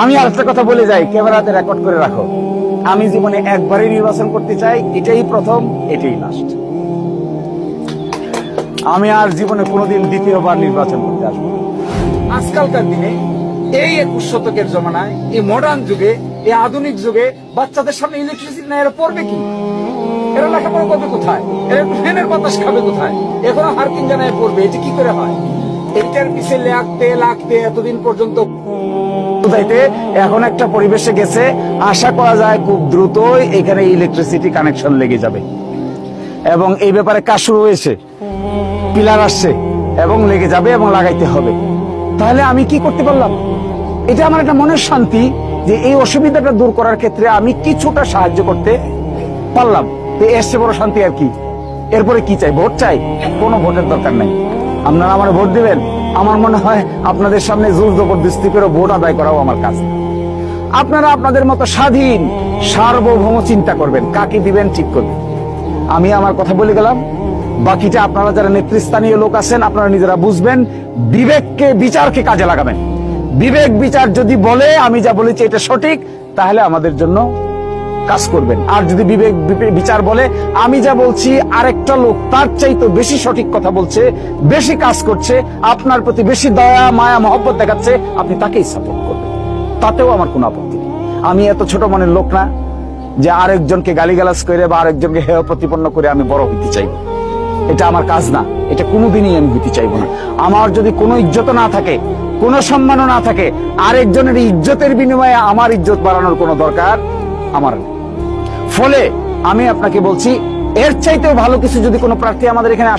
আমি আরেকটা কথা বলে যাই, ক্যামেরাতে রেকর্ড করে রাখো। আমি জীবনে একবারই নির্বাচন করতে চাই, এটাই প্রথম, এটাই লাস্ট। আমি আর জীবনে কোনোদিন দ্বিতীয়বার নির্বাচন করতে আসবো। আজকালকার দিনে এই 21 শতকের জমানায়, এই মডার্ন যুগে, এই আধুনিক যুগে বাচ্চাদের সামনে ইলেকট্রিসিটি না, এরা পড়বে কি? এরা লেখাপড়া করবে কোথায়? এরা ফ্যানের বাতাস খাবে কোথায়? এখনো হারকিন জানায় পড়বে, এটা কি করে হয়? এটার পিছিয়ে লাগতে এতদিন পর্যন্ত এখন একটা পরিবেশে গেছে, আশা করা যায় খুব দ্রুতই এখানে ইলেকট্রিসিটি কানেকশন লেগে যাবে এবং এই ব্যাপারে কাজ শুরু হয়েছে, পিলার আসছে এবং লেগে যাবে এবং লাগাইতে হবে। তাহলে আমি কি করতে পারলাম? এটা আমার একটা মনের শান্তি যে এই অসুবিধাটা দূর করার ক্ষেত্রে আমি কিছুটা সাহায্য করতে পারলাম। এর চেয়ে বড় শান্তি আর কি? এরপরে কি চাই? ভোট চাই? কোনো ভোটের দরকার নাই। আপনারা আমার ভোট দিবেন, আমার মনে হয় আপনাদের সামনে জোর জবরদস্তি করে ভোট আদায় করাও আমার কাজ। আপনারা আপনাদের মতো স্বাধীন সার্বভৌম চিন্তা করবেন, কাকে দিবেন ঠিক করবেন। আমি আমার কথা বলে গেলাম, বাকিটা আপনারা যারা নেতৃস্থানীয় লোক আছেন আপনারা নিজেরা বুঝবেন। বিবেককে, বিচারকে কাজে লাগাবেন। বিবেক বিচার যদি বলে আমি যা বলেছি এটা সঠিক, তাহলে আমাদের জন্য কাজ করবেন। আর যদি বিবেক বিচার বলে আমি যা বলছি আরেকটা লোক তার চাইতে বেশি সঠিক কথা বলছে, বেশি কাজ করছে, আপনার প্রতি বেশি দয়া মায়া মহব্বত দেখাচ্ছে, আপনি তাকেই সাপোর্ট করবেন, তাতেও আমার কোনো আপত্তি নেই। আমি এত ছোট মনের লোক না যে আরেকজনকে গালিগালাজ করে বা আরেকজনকে হেয় প্রতিপন্ন করে আমি বড় হইতে চাইব। এটা আমার কাজ না, এটা কোনোদিনই আমি হইতে চাইবো না। আমার যদি কোনো ইজ্জত না থাকে, কোনো সম্মানও না থাকে, আরেকজনের ইজ্জতের বিনিময়ে আমার ইজ্জত বাড়ানোর কোনো দরকার আমার নেই। ফলে আমি আপনাকে বলছি, এর চাইতেও ভালো কিছু যদি কোনো প্রার্থী আমাদের এখানে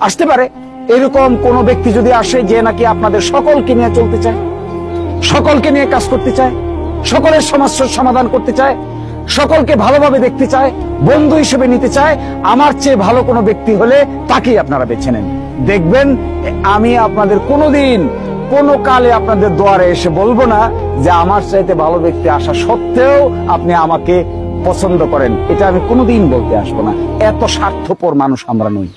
আসতে পারে, এরকম কোন ব্যক্তি যদি আসে যে নাকি আপনাদের সকলকে নিয়ে চলতে চায়, সকলকে নিয়ে কাজ করতে চায়, সকলের সমস্যার সমাধান করতে চায়, সকলকে ভালোভাবে দেখতে চায়, বন্ধু হিসেবে নিতে চায়, আমার চেয়ে ভালো কোনো ব্যক্তি হলে তাকেই আপনারা বেছে নেন। দেখবেন আমি আপনাদের কোনোদিন কোনো কালে আপনাদের দুয়ারে এসে বলবো না যে আমার চাইতে ভালো ব্যক্তি আসা সত্ত্বেও আপনি আমাকে পছন্দ করেন। এটা আমি কোনোদিন বলতে আসবো না। এত স্বার্থপর মানুষ আমরা নই।